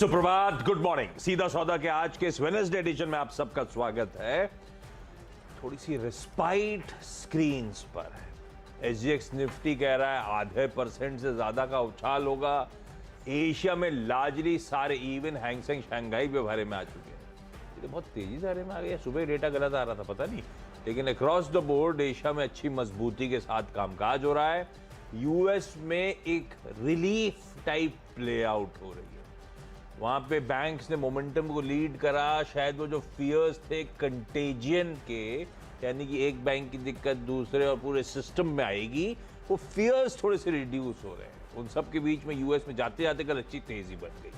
सुप्रभात, good morning. सीधा सौदा के आज के इस वेडनेसडे एडिशन में आप सबका स्वागत है। थोड़ी सी रिस्पाइट स्क्रीन्स पर है। एसजीएक्स निफ्टी कह रहा है आधे % से ज्यादा का उछाल होगा। एशिया में लार्जली सारे इवन हैंगसेंग शंघाई भी भरे में आ चुके हैं। ये तो बहुत तेजी से भरे में आ गया। सुबह डेटा गलत आ रहा था, पता नहीं, लेकिन अक्रॉस द बोर्ड एशिया में अच्छी मजबूती के साथ कामकाज हो रहा है। यूएस में एक रिलीफ टाइप प्ले आउट हो रही है। वहां पे बैंक्स ने मोमेंटम को लीड करा। शायद वो जो फियर्स थे कंटेजियन के, यानी कि एक बैंक की दिक्कत दूसरे और पूरे सिस्टम में आएगी, वो फियर्स थोड़े से रिड्यूस हो रहे हैं। उन सब के बीच में यूएस में जाते जाते कल अच्छी तेजी बन गई,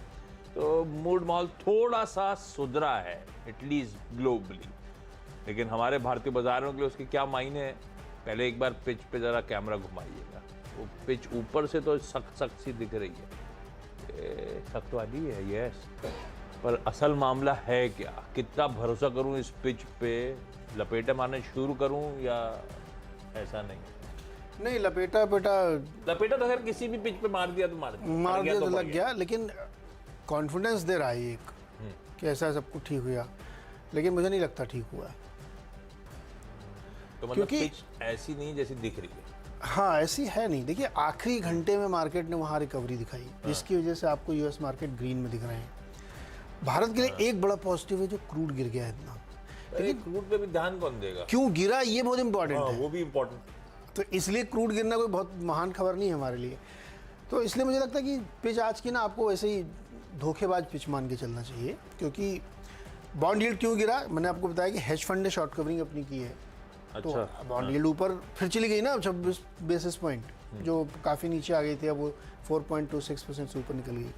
तो मूड माहौल थोड़ा सा सुधरा है एटलीस्ट ग्लोबली। लेकिन हमारे भारतीय बाजारों के लिए उसके क्या मायने हैं? पहले एक बार पिच पे जरा कैमरा घुमाइएगा। वो पिच ऊपर से तो सख्त सख्त सी दिख रही है, सख्त वाली है, यस, पर असल मामला है क्या? कितना भरोसा करूं इस पिच पे? लपेटा मारने शुरू करूं या ऐसा नहीं लपेटा तो खैर किसी भी पिच पे मार दिया तो लग गया, लेकिन कॉन्फिडेंस दे रहा है एक कि ऐसा सब कुछ ठीक हुआ, लेकिन मुझे नहीं लगता ठीक हुआ। तो मतलब पिच ऐसी नहीं जैसी दिख रही है। हाँ, ऐसी है नहीं। देखिए, आखिरी घंटे में मार्केट ने वहाँ रिकवरी दिखाई, जिसकी वजह से आपको यूएस मार्केट ग्रीन में दिख रहे हैं। भारत के लिए एक बड़ा पॉजिटिव है जो क्रूड गिर गया है इतना, लेकिन क्रूड पे भी ध्यान कौन देगा? क्यों गिरा ये बहुत इंपॉर्टेंट है। वो भी इम्पोर्टेंट। तो इसलिए क्रूड गिरना कोई बहुत महान खबर नहीं है हमारे लिए। तो इसलिए मुझे लगता है कि पिच आज की ना आपको वैसे ही धोखेबाज पिच मान के चलना चाहिए। क्योंकि बॉन्ड यील्ड क्यों गिरा, मैंने आपको बताया कि हेज फंड ने शॉर्ट कवरिंग अपनी की है। अच्छा, तो बॉन्ड यील्ड ऊपर फिर चली गई ना 26 बेसिस पॉइंट, जो काफ़ी नीचे आ गई थी, अब वो 4.26% से ऊपर निकल गई।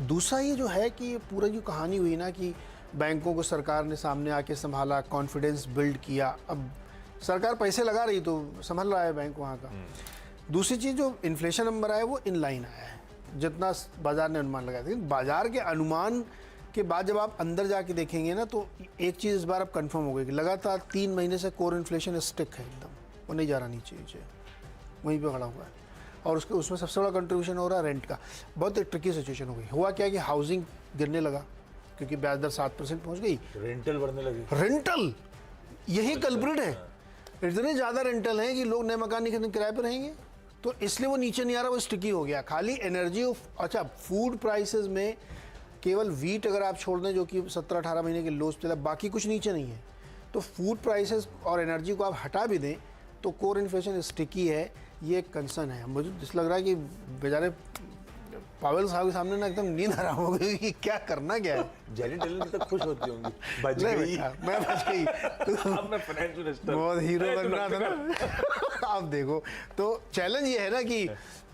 दूसरा ये जो है कि पूरा जो कहानी हुई ना कि बैंकों को सरकार ने सामने आके संभाला, कॉन्फिडेंस बिल्ड किया। अब सरकार पैसे लगा रही तो संभल रहा है बैंक वहाँ का। दूसरी चीज़, जो इन्फ्लेशन नंबर आया वो इन लाइन आया है जितना बाजार ने अनुमान लगाया था। लेकिन बाजार के अनुमान के बाद जब आप अंदर जाके देखेंगे ना, तो एक चीज़ इस बार अब कंफर्म हो गई कि लगातार 3 महीने से कोर इन्फ्लेशन स्टिक है एकदम, वो नहीं जा रहा नीचे वहीं पे खड़ा हुआ है। और उसमें सबसे बड़ा कंट्रीब्यूशन हो रहा है रेंट का। बहुत एक ट्रिकी सिचुएशन हो गई। हुआ क्या कि हाउसिंग गिरने लगा क्योंकि ब्याज दर 7% पहुँच गई, रेंटल बढ़ने लगी। रेंटल यही कल्प्रिट है। इतने ज़्यादा रेंटल हैं कि लोग नए मकान नहीं खरीदने, किराए पर रहेंगे, तो इसलिए वो नीचे नहीं आ रहा, वो स्टिकी हो गया। खाली एनर्जी अच्छा, फूड प्राइसेस में केवल वीट अगर आप छोड़ दें जो कि 17-18 महीने के लोस चला, बाकी कुछ नीचे नहीं है। तो फूड प्राइसेस और एनर्जी को आप हटा भी दें तो कोर इन्फ्लेशन स्टिकी है, ये एक कंसर्न है। मुझे जिस लग रहा है कि बेचारे पावेल साहब के सामने ना एकदम नींद हराम हो गई कि क्या करना क्या है। जेनेट एलन तक खुश होती होंगी, बच गई। मैं बच गई। अब मैं फाइनेंस मिनिस्टर बहुत हीरो बन रहा था ना। आप देखो, तो चैलेंज ये है ना कि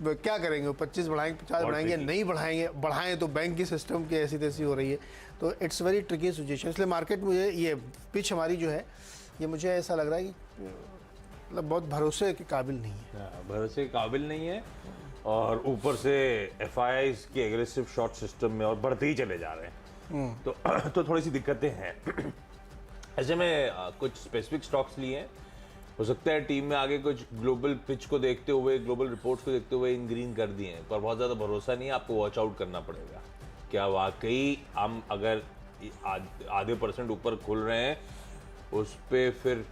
क्या करेंगे, 25 बढ़ाएंगे, 50 बढ़ाएंगे, नहीं बढ़ाएंगे, बढ़ाएं तो बैंक की सिस्टम की ऐसी तैसी हो रही है। तो इट्स वेरी ट्रिकी सिचुएशन। इसलिए मार्केट, मुझे ये पिच हमारी जो है, ये मुझे ऐसा लग रहा है कि मतलब बहुत भरोसे के काबिल नहीं है। भरोसे के काबिल नहीं है, और ऊपर से एफआईआईज के एग्रेसिव शॉर्ट सिस्टम में और बढ़ते ही चले जा रहे हैं। तो थोड़ी सी दिक्कतें हैं। ऐसे में कुछ स्पेसिफिक स्टॉक्स लिए हैं। हो सकता है टीम में आगे कुछ ग्लोबल पिच को देखते हुए, ग्लोबल रिपोर्ट्स को देखते हुए इन ग्रीन कर दिए हैं, पर बहुत ज़्यादा भरोसा नहीं है। आपको वॉच आउट करना पड़ेगा। क्या वाकई हम अगर आधे % ऊपर खुल रहे हैं, उस पर फिर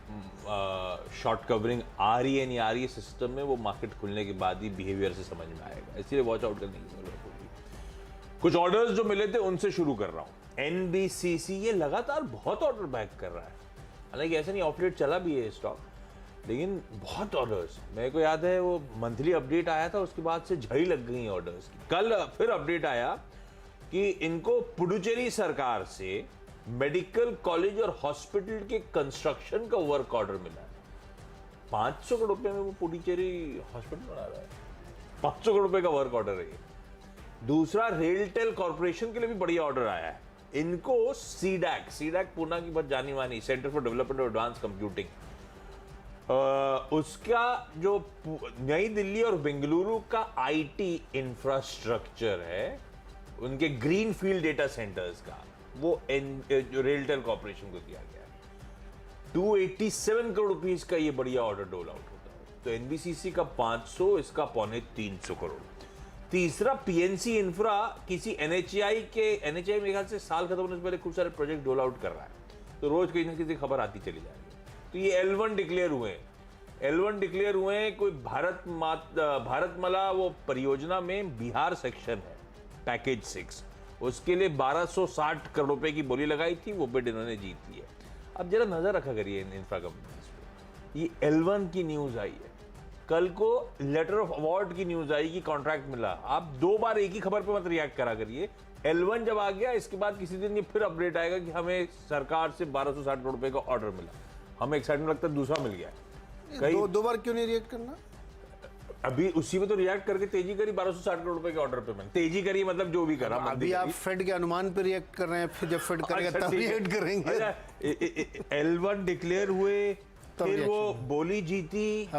शॉर्ट कवरिंग आ रही है नहीं आ रही है सिस्टम में, वो मार्केट खुलने के बाद ही बिहेवियर से समझ में आएगा। इसलिए वॉच आउट करने की जरूरत होगी। कुछ ऑर्डर्स जो मिले थे उनसे शुरू कर रहा हूँ। एनबीसीसी ये लगातार बहुत ऑर्डर बैक कर रहा है। हालांकि ऐसा नहीं, ऑपरेट चला भी है स्टॉक, लेकिन बहुत ऑर्डर्स। मेरे को याद है वो मंथली अपडेट आया था, उसके बाद से झड़ी लग गई ऑर्डर्स की। कल फिर अपडेट आया कि इनको पुडुचेरी सरकार से मेडिकल कॉलेज और हॉस्पिटल के कंस्ट्रक्शन का वर्क ऑर्डर मिला है। 500 करोड़ रुपए में वो पुडुचेरी हॉस्पिटल बना रहा है। 500 करोड़ रुपए का वर्क ऑर्डर है ये। दूसरा, रेलटेल कॉर्पोरेशन के लिए भी बढ़िया ऑर्डर आया है। इनको सीडैक पूना की बहुत जानी मानी centre for development of advance computing, उसका जो नई दिल्ली और बेंगलुरु का आईटी इंफ्रास्ट्रक्चर है, उनके ग्रीन फील्ड डेटा सेंटर्स का, वो जो रेलटेल कॉर्पोरेशन को दिया गया है। 287 करोड़ रुपीस का ये बढ़िया ऑर्डर डोल आउट होता है। तो एनबीसीसी का 500, इसका 325 करोड़। तीसरा पीएनसी इंफ्रा किसी एनएचआई मेरे ख्याल से साल खत्म होने से पहले खूब सारे प्रोजेक्ट रोल आउट कर रहा है, तो रोज कहीं ना किसी खबर आती चली जा रही है। तो ये L1 डिक्लेयर हुए हैं, L1 डिक्लेयर हुए हैं। कोई भारतमाला वो परियोजना में बिहार सेक्शन है पैकेज 6, उसके लिए 1260 करोड़ रुपए की बोली लगाई थी, वो बिड इन्होंने जीत ली है। अब जरा नजर रखा करिए इन इंफ्रा कंपनीज पे। ये L1 की न्यूज आई है, कल को लेटर ऑफ अवार्ड की न्यूज आएगी, कॉन्ट्रैक्ट मिला। आप 2 बार एक ही खबर पे मत रिएक्ट करा करिए। L1 जब आ गया, इसके बाद किसी दिन ये फिर अपडेट आएगा कि हमें सरकार से 1260 करोड़ रुपए का ऑर्डर मिला, हमें एक्साइटमेंट लगता है दूसरा मिल गया है। दो बार क्यों नहीं रिएक्ट करना? अभी उसी में तो रिएक्ट करके तेजी करी, 1260 करोड़ रुपए के ऑर्डर पे मैंने तेजी करी, मतलब जो भी करा। अभी आप फेड के अनुमान पे रिएक्ट कर रहे हैं, फिर जब फेड करेगा तब रिएक्ट करेंगे। L1 डिक्लेयर हुए, फिर वो बोली जीती,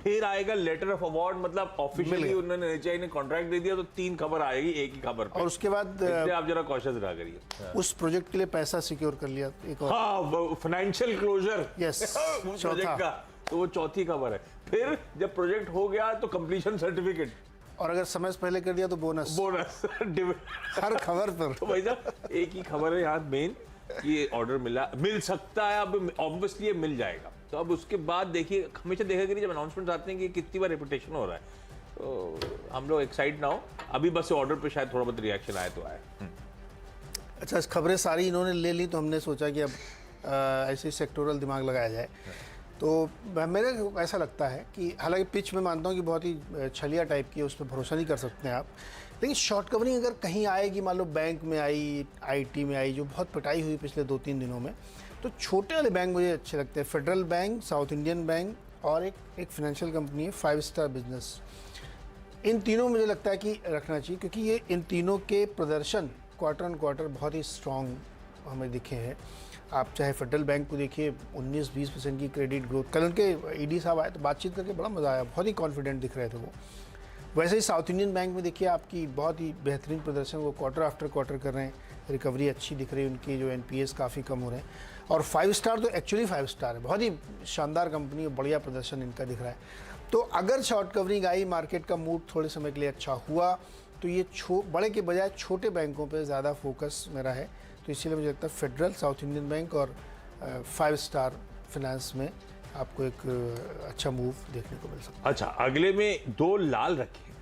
फिर आएगा लेटर ऑफ अवार्ड, मतलब ऑफिशियली उन्होंने एनएचआई ने कॉन्ट्रैक्ट दे दिया, तो 3 खबर आएगी एक ही खबर पे। और उसके बाद आप जरा कॉशियस रहा करिए। उस प्रोजेक्ट के लिए पैसा सिक्योर कर लिया एक और। हाँ, फाइनेंशियल क्लोजर। यस, प्रोजेक्ट का तो वो चौथी खबर है। फिर जब प्रोजेक्ट हो गया तो कंप्लीशन सर्टिफिकेट, और अगर समय से पहले कर दिया तो बोनस हर खबर पर। तो भाई साहब एक ही खबर है यहाँ मेन, ये ऑर्डर मिल सकता है, अब ऑब्वियसली ये मिल जाएगा। तो अब उसके बाद देखिए, हमेशा देखा करिए जब अनाउंसमेंट आते हैं कि कितनी बार रेपुटेशन हो रहा है, तो हम लोग एक्साइट ना हो। अभी बस ऑर्डर पे शायद थोड़ा बहुत रिएक्शन आए तो आए। अच्छा, इस खबरें सारी इन्होंने ले ली, तो हमने सोचा कि अब ऐसे सेक्टोरल दिमाग लगाया जाए। तो मेरे को ऐसा लगता है कि हालांकि पिच में मानता हूँ कि बहुत ही छलिया टाइप की है, उस पर भरोसा नहीं कर सकते हैं आप, लेकिन शॉर्ट कवरिंग अगर कहीं आएगी, मान लो बैंक में आई, आईटी में आई, जो बहुत पिटाई हुई पिछले 2-3 दिनों में, तो छोटे वाले बैंक मुझे अच्छे लगते हैं। Federal bank, south Indian bank और एक फाइनेंशियल कंपनी है 5 स्टार बिजनेस। इन तीनों मुझे लगता है कि रखना चाहिए, क्योंकि ये इन तीनों के प्रदर्शन क्वार्टर ऑन क्वार्टर बहुत ही स्ट्रॉन्ग हमें दिखे हैं। आप चाहे फेडरल बैंक को देखिए, 19-20% की क्रेडिट ग्रोथ। कल उनके ईडी साहब आए तो बातचीत करके बड़ा मज़ा आया, बहुत ही कॉन्फिडेंट दिख रहे थे वो। वैसे ही साउथ इंडियन बैंक में देखिए आपकी बहुत ही बेहतरीन प्रदर्शन, वो क्वार्टर आफ्टर क्वार्टर कर रहे हैं, रिकवरी अच्छी दिख रही है उनकी, जो एनपीएस काफ़ी कम हो रहे हैं। और 5 स्टार तो एक्चुअली 5 स्टार है, बहुत ही शानदार कंपनी, बढ़िया प्रदर्शन इनका दिख रहा है। तो अगर शॉर्ट कवरिंग आई, मार्केट का मूड थोड़े समय के लिए अच्छा हुआ, तो ये बड़े के बजाय छोटे बैंकों पे ज़्यादा फोकस मेरा है। तो इसीलिए मुझे लगता है फेडरल, साउथ इंडियन बैंक और 5 स्टार फाइनेंस में आपको एक अच्छा मूव देखने को मिल सकता है। अच्छा, अगले में 2 लाल रखे।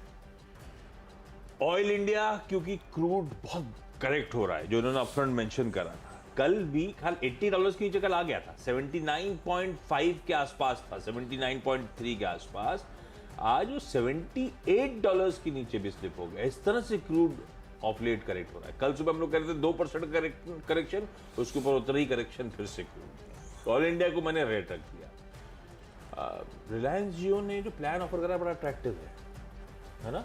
ऑयल इंडिया, क्योंकि क्रूड बहुत करेक्ट हो रहा है, जो उन्होंने अपफ्रंट मेंशन करा था। कल भी खाल $80 के नीचे कल आ गया था, 79.5 के आसपास था, 79.3 के आसपास। आज वो $78 के नीचे भी स्लिप हो गया। इस तरह से क्रूड ऑफ लेट करेक्ट हो रहा है। कल सुबह हम लोग कह रहे थे 2% करेक्शन, उसके ऊपर उतना ही करेक्शन फिर से क्रूड। तो ऑल इंडिया को मैंने रेट रख दिया। रिलायंस जियो ने जो प्लान ऑफर करा बड़ा अट्रैक्टिव है ना,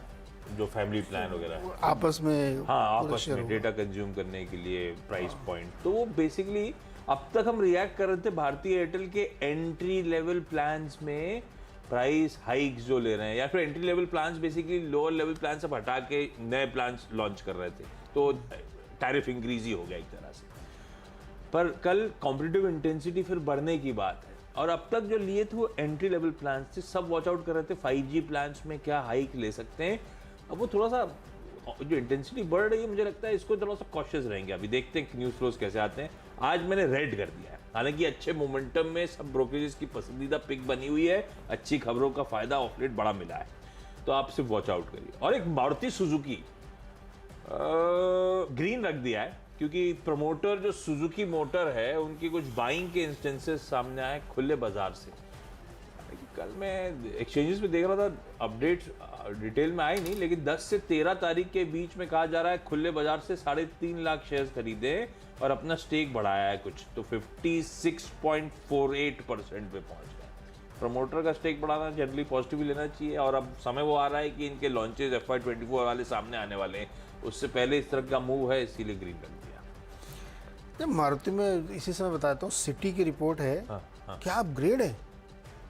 जो फैमिली प्लान वगैरह आपस में, हाँ आपस में डेटा कंज्यूम करने के लिए प्राइस पॉइंट। तो वो बेसिकली अब तक हम रिएक्ट कर रहे थे भारतीय एयरटेल के एंट्री लेवल प्लान्स में प्राइस हाइक्स जो ले रहे हैं, या फिर entry level plans basically lower level plan से हटा के नए प्लान्स लॉन्च कर रहे थे, तो टैरिफ इंक्रीज ही हो गया एक तरह से। पर कल कॉम्पिटिटिव इंटेंसिटी फिर बढ़ने की बात है, और अब तक जो लिए थे वो एंट्री लेवल प्लान्स थे, सब वॉच आउट कर रहे थे 5G प्लान्स में क्या हाइक ले सकते हैं। अब वो थोड़ा सा जो इंटेंसिटी बढ़ रही है, मुझे लगता है इसको थोड़ा सा कॉशियस रहेंगे। अभी देखते हैं न्यूज़ फ्लोज कैसे आते हैं। आज मैंने रेड कर दिया है, हालांकि अच्छे मोमेंटम में सब ब्रोकरेजेस की पसंदीदा पिक बनी हुई है, अच्छी खबरों का फायदा ऑफ लेट बड़ा मिला है, तो आप सिर्फ वॉच आउट करिए। और एक मारुति सुजुकी ग्रीन रख दिया है, क्योंकि प्रमोटर जो सुजुकी मोटर है, उनकी कुछ बाइंग के इंस्टेंसेस सामने आए खुले बाजार से। कल मैं एक्सचेंजेस पे देख रहा था, अपडेट्स डिटेल में आए नहीं, लेकिन 10 से 13 तारीख के बीच में कहा जा रहा है खुले बाजार से 3.5 लाख शेयर्स खरीदे और अपना स्टेक बढ़ाया है कुछ, तो 56.48% पे पहुंच गया। प्रमोटर का स्टेक बढ़ाना जनरली पॉजिटिव लेना चाहिए, और अब समय वो आ रहा है कि इनके लॉन्चेस FY24 वाले सामने आने वाले हैं, उससे पहले इस तरह का मूव है, इसीलिए ग्रीन कर दिया। मारुति में इसी समय बताता हूँ, सिटी की रिपोर्ट है, क्या अपग्रेड है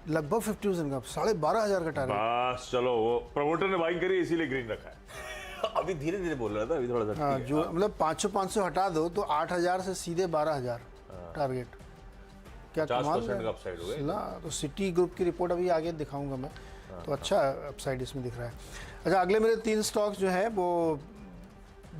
लगभग 50% का, 12,500 का टारगेट। बस चलो, वो प्रमोटर ने बाइंग करी इसीलिए ग्रीन रखा है। अभी धीरे धीरे बोल रहा था, अभी थोड़ा सा हाँ, जो मतलब 500 हटा दो तो 8,000 से सीधे 12,000 टारगेट। क्या कमाल 50% का अपसाइड हो गया ना। तो सिटी ग्रुप की रिपोर्ट अभी आगे दिखाऊंगा मैं, तो अच्छा अपसाइड इसमें दिख रहा है। अच्छा, अगले मेरे 3 स्टॉक्स जो है वो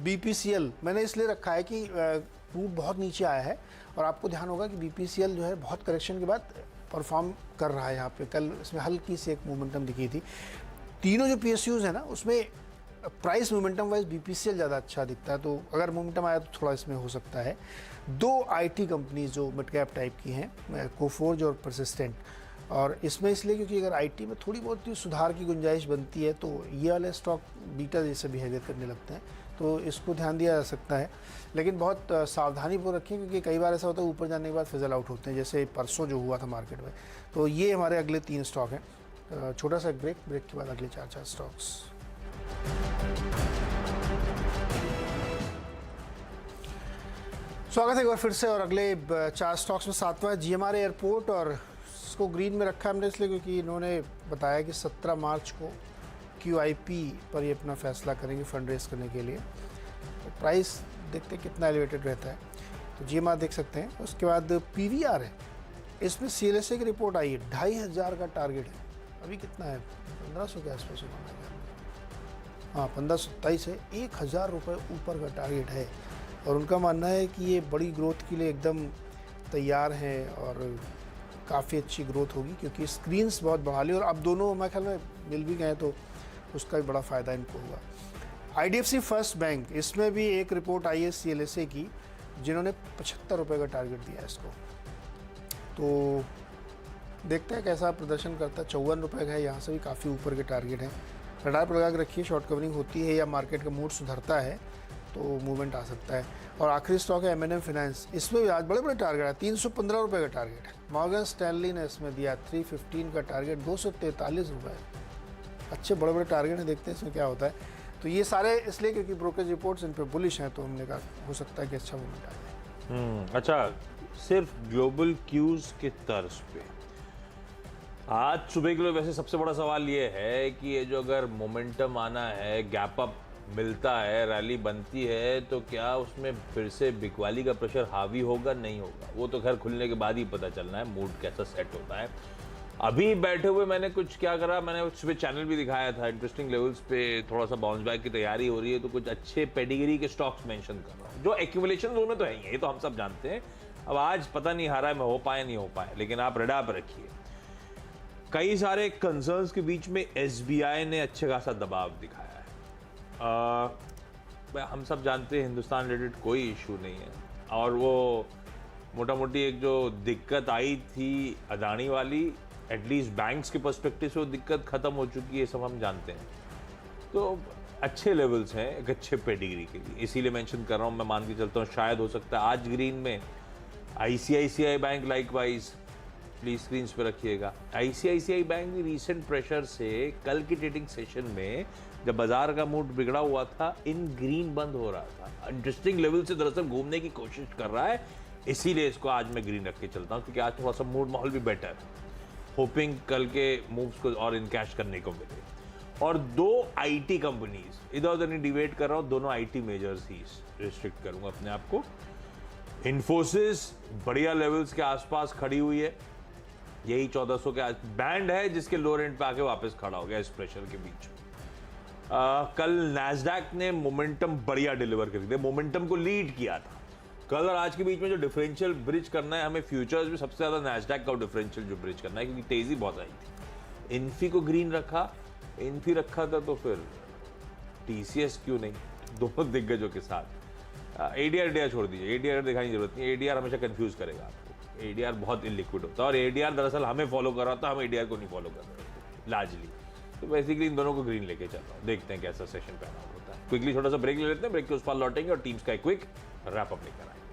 BPCL मैंने इसलिए रखा है कि क्रूड बहुत नीचे आया है और आपको ध्यान होगा कि BPCL जो है बहुत करेक्शन के बाद परफॉर्म कर रहा है। यहाँ पे कल इसमें हल्की सी एक मोमेंटम दिखी थी। तीनों जो PSUs है ना उसमें प्राइस मोमेंटम वाइज BPCL ज़्यादा अच्छा दिखता है, तो अगर मोमेंटम आया तो थोड़ा इसमें हो सकता है। 2 IT कंपनीज जो मिड कैप टाइप की हैं, कोफोर्ज और परसिस्टेंट, और इसमें इसलिए क्योंकि अगर IT में थोड़ी बहुत सुधार की गुंजाइश बनती है तो ये वाले स्टॉक बीटा जैसे बिहेवियर करने लगते हैं, तो इसको ध्यान दिया जा सकता है। लेकिन बहुत सावधानी पूर्वक रखें क्योंकि कई बार ऐसा होता है ऊपर जाने के बाद फिजल आउट होते हैं, जैसे परसों जो हुआ था मार्केट में। तो ये हमारे अगले 3 स्टॉक हैं। छोटा सा ब्रेक के बाद अगले 4 स्टॉक्स। स्वागत है एक बार फिर से, और अगले 4 स्टॉक्स में 7वां GMR एयरपोर्ट, और इसको ग्रीन में रखा हमने इसलिए क्योंकि इन्होंने बताया कि 17 मार्च को QIP पर ये अपना फैसला करेंगे फंड रेज करने के लिए। तो प्राइस देखते हैं कितना एलिवेटेड रहता है, तो GMR देख सकते हैं। उसके बाद PVR है, इसमें CLSA की रिपोर्ट आई है, 2500 का टारगेट है। अभी कितना है, 1500 के आसपास होगा, हाँ 1527 है, 1000 रुपये ऊपर का टारगेट है। और उनका मानना है कि ये बड़ी ग्रोथ के लिए एकदम तैयार हैं और काफ़ी अच्छी ग्रोथ होगी क्योंकि स्क्रीन्स बहुत बढ़ा ली, और अब दोनों मेरे ख्याल में मिल भी गए तो उसका भी बड़ा फ़ायदा इनको होगा। IDFC फर्स्ट बैंक, इसमें भी एक रिपोर्ट आई है CLSA की, जिन्होंने 75 रुपये का टारगेट दिया है इसको। तो देखते हैं कैसा प्रदर्शन करता है। 54 रुपये का है, यहाँ से भी काफ़ी ऊपर के टारगेट हैं। रडार पर लगा के रखिए, शॉर्ट कवरिंग होती है या मार्केट का मूड सुधरता है तो मूवमेंट आ सकता है। और आखिरी स्टॉक है M&M फाइनेंस, इसमें भी आज बड़े बड़े टारगेट है, 315 रुपये का टारगेट है। मॉर्गन स्टैनली ने इसमें दिया 315 का टारगेट, 243 रुपये। अच्छे बड़े बड़े टारगेट हैं, देखते हैं इसमें क्या होता है। तो ये सारे इसलिए क्योंकि ब्रोकरेज रिपोर्ट्स इन पर बुलिश हैं, तो हमने कहा हो सकता है कि अच्छा मूवमेंट आ जाए। अच्छा, सिर्फ ग्लोबल क्यूज के तर्ज पे आज सुबह के लिए वैसे सबसे बड़ा सवाल ये है कि ये जो अगर मोमेंटम आना है, गैप अप मिलता है, रैली बनती है, तो क्या उसमें फिर से बिकवाली का प्रेशर हावी होगा, नहीं होगा? वो तो खैर खुलने के बाद ही पता चलना है, मूड कैसा सेट होता है। अभी बैठे हुए मैंने कुछ क्या करा, मैंने सुबह चैनल भी दिखाया था, इंटरेस्टिंग लेवल्स पे थोड़ा सा बाउंस बैक की तैयारी हो रही है, तो कुछ अच्छे पेडिग्री के स्टॉक्स मेंशन कर रहा हूँ जो एक्यूमुलेशन जोन में तो है ही है, ये तो हम सब जानते हैं। अब आज पता नहीं हारा में हो पाए नहीं हो पाए, लेकिन आप रडार पर रखिए। कई सारे कंसर्न्स के बीच में SBI ने अच्छे खासा दबाव दिखाया है। हम सब जानते हैं हिंदुस्तान रिलेटेड कोई इशू नहीं है, और वो मोटा मोटी एक जो दिक्कत आई थी अदानी वाली, एटलीस्ट बैंक्स के पर्सपेक्टिव से वो दिक्कत खत्म हो चुकी है, सब हम जानते हैं। तो अच्छे लेवल्स हैं एक अच्छे पेडिग्री के लिए, इसीलिए मेंशन कर रहा हूँ। मैं मान के चलता हूँ शायद हो सकता है आज ग्रीन में। ICICI bank likewise please screen पे रखिएगा। ICICI बैंक भी रीसेंट प्रेशर से कल की ट्रेडिंग सेशन में जब बाजार का मूड बिगड़ा हुआ था, इन ग्रीन बंद हो रहा था। इंटरेस्टिंग लेवल से दरअसल घूमने की कोशिश कर रहा है, इसीलिए इसको आज मैं ग्रीन रख के चलता हूँ क्योंकि आज थोड़ा सा मूड माहौल भी बेटर है। होपिंग कल के मूव्स को और इनकैश करने को मिले। और 2 IT कंपनीज इधर उधर नहीं डिबेट कर रहा हूँ, दोनों IT मेजर्स ही रिस्ट्रिक्ट करूंगा अपने आप को। इन्फोसिस बढ़िया लेवल्स के आसपास खड़ी हुई है, यही 1400 के बैंड है जिसके लोअर एंड पे आके वापस खड़ा हो गया इस प्रेशर के बीच। कल नैस्डैक ने मोमेंटम बढ़िया डिलीवर कर दिया, मोमेंटम को लीड किया था। कल और आज के बीच में जो डिफरेंशियल ब्रिज करना है हमें, फ्यूचर्स में सबसे ज्यादा नैस्डैक का डिफरेंशियल जो ब्रिज करना है क्योंकि तेजी बहुत आई थी। इन्फी को ग्रीन रखा, इन्फी रखा था तो फिर TCS क्यों नहीं, दोनों दिग्गजों के साथ। ADR छोड़ दीजिए, ADR दिखाने की जरूरत नहीं, ADR हमेशा कंफ्यूज करेगा आपको। ADR बहुत इलिक्विड होता है और ADR दरअसल हमें फॉलो कर रहा था, हम ADR को नहीं फॉलो कर रहे थे लार्जली। तो बेसिकली इन दोनों को ग्रीन लेके चल रहा हूँ, देखते हैं कैसा सेशन पैन आउट होता है। क्विकली छोटा सा ब्रेक ले लेते हैं, ब्रेक के उस पार लौटेंगे और टीम्स का एक क्विक रैप अप लेकर आएंगे।